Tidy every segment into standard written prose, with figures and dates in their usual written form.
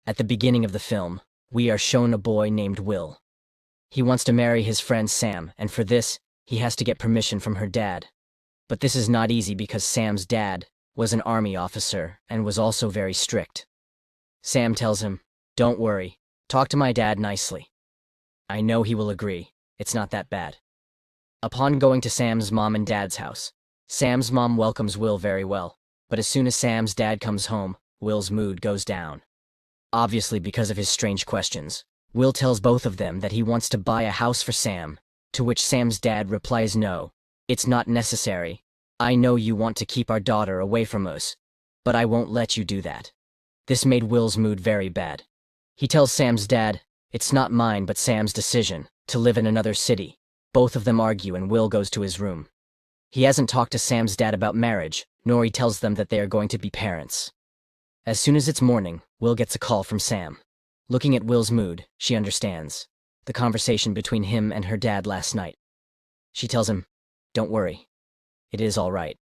At the beginning of the film, we are shown a boy named Will. He wants to marry his friend Sam, and for this, he has to get permission from her dad. But this is not easy because Sam's dad was an army officer and was also very strict. Sam tells him, "Don't worry, talk to my dad nicely. I know he will agree, it's not that bad." Upon going to Sam's mom and dad's house, Sam's mom welcomes Will very well, but as soon as Sam's dad comes home, Will's mood goes down. Obviously because of his strange questions, Will tells both of them that he wants to buy a house for Sam, to which Sam's dad replies, "No, it's not necessary. I know you want to keep our daughter away from us, but I won't let you do that." This made Will's mood very bad. He tells Sam's dad, "It's not mine but Sam's decision, to live in another city." Both of them argue and Will goes to his room. He hasn't talked to Sam's dad about marriage, nor he tells them that they are going to be parents. As soon as it's morning, Will gets a call from Sam. Looking at Will's mood, she understands the conversation between him and her dad last night. She tells him, "Don't worry. It is all right."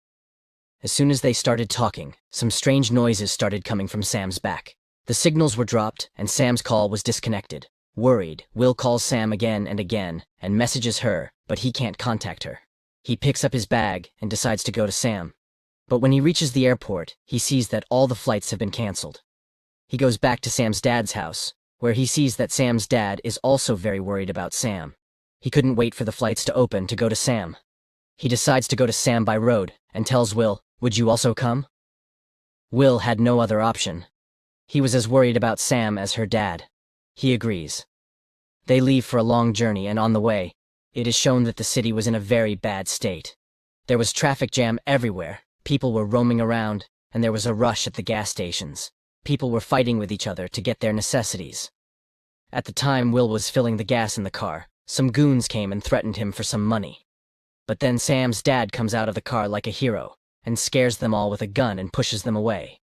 As soon as they started talking, some strange noises started coming from Sam's back. The signals were dropped, and Sam's call was disconnected. Worried, Will calls Sam again and messages her, but he can't contact her. He picks up his bag and decides to go to Sam. But when he reaches the airport, he sees that all the flights have been canceled. He goes back to Sam's dad's house, where he sees that Sam's dad is also very worried about Sam. He couldn't wait for the flights to open to go to Sam. He decides to go to Sam by road and tells Will, "Would you also come?" Will had no other option. He was as worried about Sam as her dad. He agrees. They leave for a long journey, and on the way, it is shown that the city was in a very bad state. There was traffic jam everywhere, people were roaming around, and there was a rush at the gas stations. People were fighting with each other to get their necessities. At the time Will was filling the gas in the car, some goons came and threatened him for some money. But then Sam's dad comes out of the car like a hero, and scares them all with a gun and pushes them away.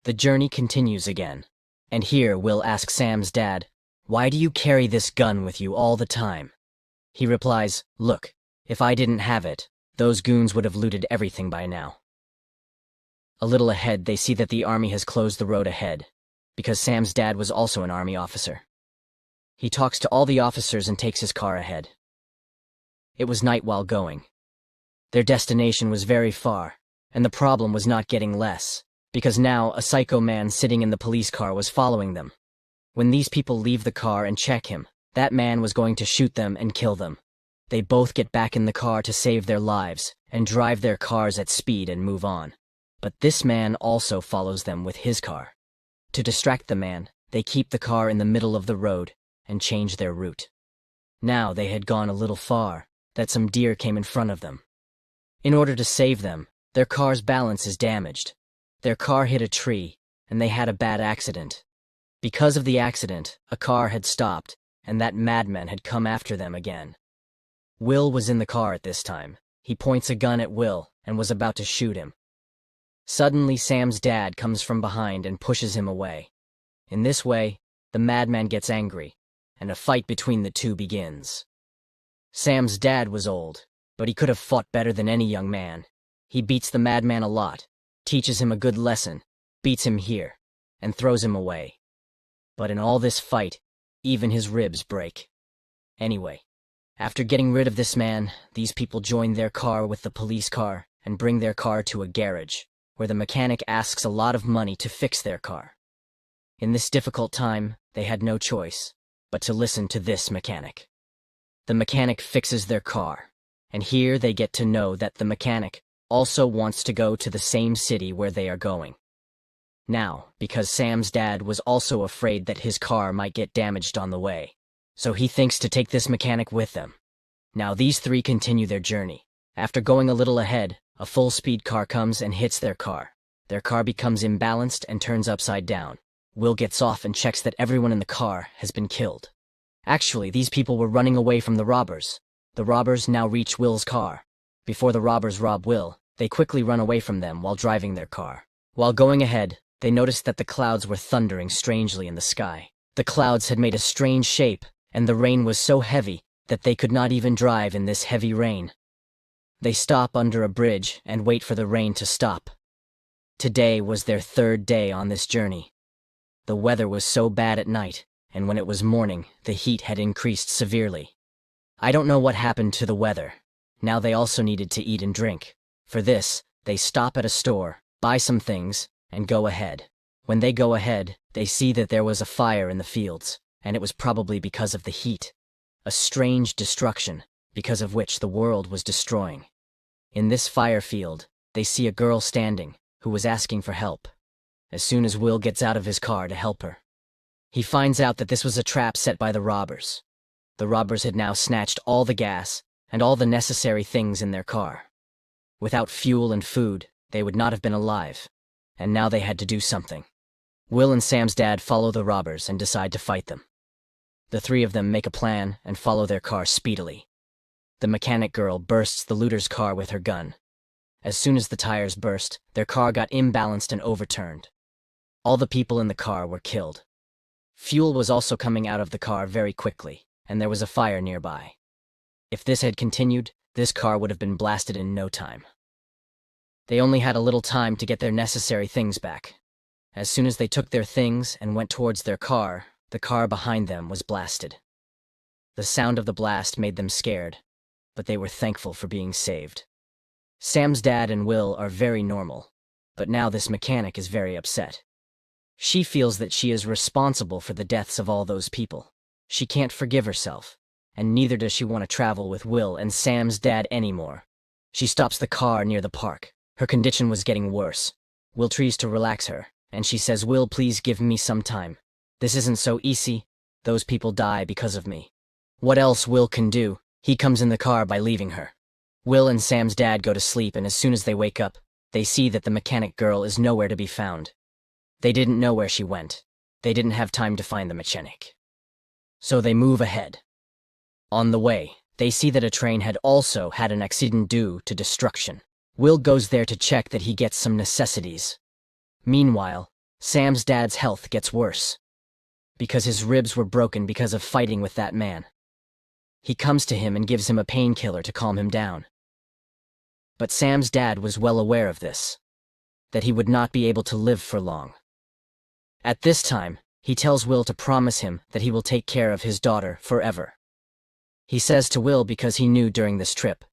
The journey continues again, and here Will asks Sam's dad, "Why do you carry this gun with you all the time?" He replies, "Look, if I didn't have it, those goons would have looted everything by now." A little ahead, they see that the army has closed the road ahead, because Sam's dad was also an army officer. He talks to all the officers and takes his car ahead. It was night while going. Their destination was very far, and the problem was not getting less, because now a psycho man sitting in the police car was following them. When these people leave the car and check him, that man was going to shoot them and kill them. They both get back in the car to save their lives and drive their cars at speed and move on. But this man also follows them with his car. To distract the man, they keep the car in the middle of the road and change their route. Now they had gone a little far, that some deer came in front of them. In order to save them, their car's balance is damaged. Their car hit a tree, and they had a bad accident. Because of the accident, a car had stopped, and that madman had come after them again. Will was in the car at this time. He points a gun at Will and was about to shoot him. Suddenly, Sam's dad comes from behind and pushes him away. In this way, the madman gets angry, and a fight between the two begins. Sam's dad was old, but he could have fought better than any young man. He beats the madman a lot, teaches him a good lesson, beats him here, and throws him away. But in all this fight, even his ribs break. Anyway, after getting rid of this man, these people join their car with the police car and bring their car to a garage, where the mechanic asks a lot of money to fix their car. In this difficult time, they had no choice but to listen to this mechanic. The mechanic fixes their car, and here they get to know that the mechanic also wants to go to the same city where they are going. Now, because Sam's dad was also afraid that his car might get damaged on the way, so he thinks to take this mechanic with them. Now these three continue their journey. After going a little ahead, a full-speed car comes and hits their car. Their car becomes imbalanced and turns upside down. Will gets off and checks that everyone in the car has been killed. Actually, these people were running away from the robbers. The robbers now reach Will's car. Before the robbers rob Will, they quickly run away from them while driving their car. While going ahead, they noticed that the clouds were thundering strangely in the sky. The clouds had made a strange shape, and the rain was so heavy that they could not even drive in this heavy rain. They stop under a bridge and wait for the rain to stop. Today was their third day on this journey. The weather was so bad at night, and when it was morning, the heat had increased severely. I don't know what happened to the weather. Now they also needed to eat and drink. For this, they stop at a store, buy some things, and go ahead. When they go ahead, they see that there was a fire in the fields, and it was probably because of the heat. A strange destruction, because of which the world was destroying. In this fire field, they see a girl standing, who was asking for help. As soon as Will gets out of his car to help her, he finds out that this was a trap set by the robbers. The robbers had now snatched all the gas and all the necessary things in their car. Without fuel and food, they would not have been alive, and now they had to do something. Will and Sam's dad follow the robbers and decide to fight them. The three of them make a plan and follow their car speedily. The mechanic girl bursts the looter's car with her gun. As soon as the tires burst, their car got imbalanced and overturned. All the people in the car were killed. Fuel was also coming out of the car very quickly, and there was a fire nearby. If this had continued, this car would have been blasted in no time. They only had a little time to get their necessary things back. As soon as they took their things and went towards their car, the car behind them was blasted. The sound of the blast made them scared, but they were thankful for being saved. Sam's dad and Will are very normal, but now this mechanic is very upset. She feels that she is responsible for the deaths of all those people. She can't forgive herself, and neither does she want to travel with Will and Sam's dad anymore. She stops the car near the park. Her condition was getting worse. Will tries to relax her, and she says, "Will, please give me some time. This isn't so easy. Those people die because of me." What else Will can do? He comes in the car by leaving her. Will and Sam's dad go to sleep, and as soon as they wake up, they see that the mechanic girl is nowhere to be found. They didn't know where she went. They didn't have time to find the mechanic. So they move ahead. On the way, they see that a train had also had an accident due to destruction. Will goes there to check that he gets some necessities. Meanwhile, Sam's dad's health gets worse, because his ribs were broken because of fighting with that man. He comes to him and gives him a painkiller to calm him down. But Sam's dad was well aware of this, that he would not be able to live for long. At this time, he tells Will to promise him that he will take care of his daughter forever. He says to Will because he knew during this trip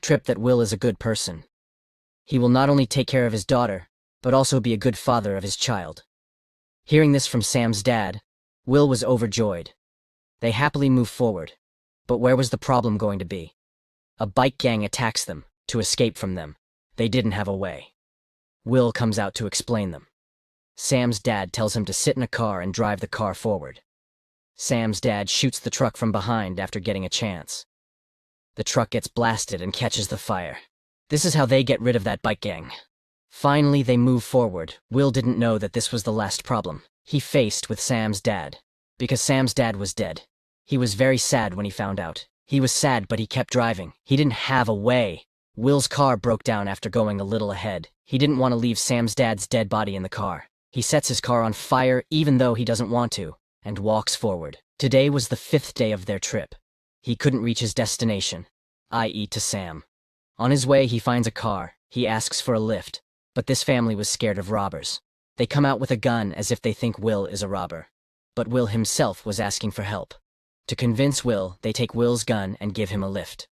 that Will is a good person. He will not only take care of his daughter, but also be a good father of his child. Hearing this from Sam's dad, Will was overjoyed. They happily move forward. But where was the problem going to be? A bike gang attacks them. To escape from them, they didn't have a way. Will comes out to explain them. Sam's dad tells him to sit in a car and drive the car forward. Sam's dad shoots the truck from behind after getting a chance. The truck gets blasted and catches the fire. This is how they get rid of that bike gang. Finally, they move forward. Will didn't know that this was the last problem he faced with Sam's dad, because Sam's dad was dead. He was very sad when he found out. He was sad, but he kept driving. He didn't have a way. Will's car broke down after going a little ahead. He didn't want to leave Sam's dad's dead body in the car. He sets his car on fire even though he doesn't want to, and walks forward. Today was the 5th day of their trip. He couldn't reach his destination, i.e. to Sam. On his way, he finds a car. He asks for a lift, but this family was scared of robbers. They come out with a gun as if they think Will is a robber. But Will himself was asking for help. To convince Will, they take Will's gun and give him a lift.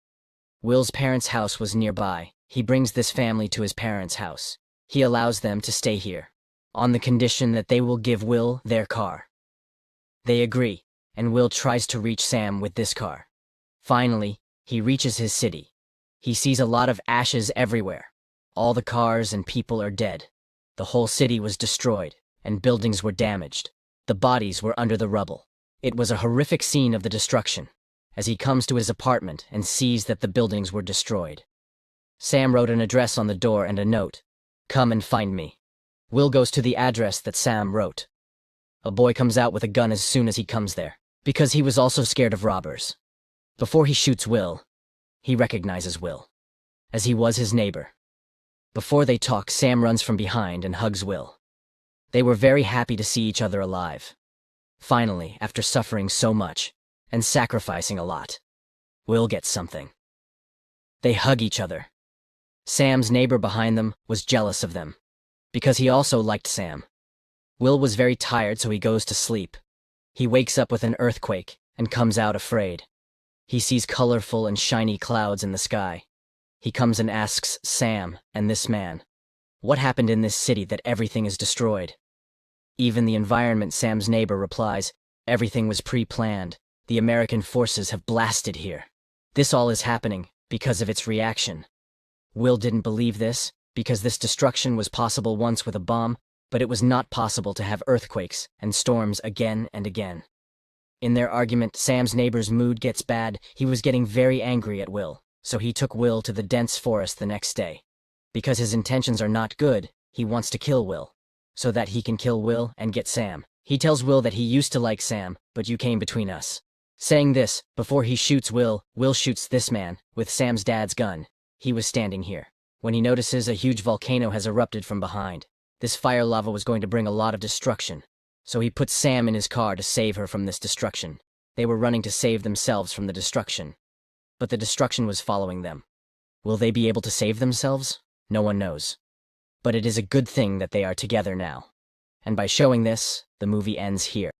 Will's parents' house was nearby. He brings this family to his parents' house. He allows them to stay here, on the condition that they will give Will their car. They agree, and Will tries to reach Sam with this car. Finally, he reaches his city. He sees a lot of ashes everywhere. All the cars and people are dead. The whole city was destroyed, and buildings were damaged. The bodies were under the rubble. It was a horrific scene of the destruction, as he comes to his apartment and sees that the buildings were destroyed. Sam wrote an address on the door and a note, "Come and find me." Will goes to the address that Sam wrote. A boy comes out with a gun as soon as he comes there, because he was also scared of robbers. Before he shoots Will, he recognizes Will, as he was his neighbor. Before they talk, Sam runs from behind and hugs Will. They were very happy to see each other alive. Finally, after suffering so much, and sacrificing a lot, Will gets something. They hug each other. Sam's neighbor behind them was jealous of them, because he also liked Sam. Will was very tired, so he goes to sleep. He wakes up with an earthquake and comes out afraid. He sees colorful and shiny clouds in the sky. He comes and asks Sam and this man, "What happened in this city that everything is destroyed?" Even the environment, Sam's neighbor replies, "Everything was pre-planned. The American forces have blasted here. This all is happening because of its reaction." Will didn't believe this, because this destruction was possible once with a bomb, but it was not possible to have earthquakes and storms again and again. In their argument, Sam's neighbor's mood gets bad. He was getting very angry at Will, so he took Will to the dense forest the next day. Because his intentions are not good, he wants to kill Will, so that he can kill Will and get Sam. He tells Will that he used to like Sam, but you came between us. Saying this, before he shoots Will, Will shoots this man with Sam's dad's gun. He was standing here when he notices a huge volcano has erupted from behind. This fire lava was going to bring a lot of destruction, so he puts Sam in his car to save her from this destruction. They were running to save themselves from the destruction, but the destruction was following them. Will they be able to save themselves? No one knows. But it is a good thing that they are together now. And by showing this, the movie ends here.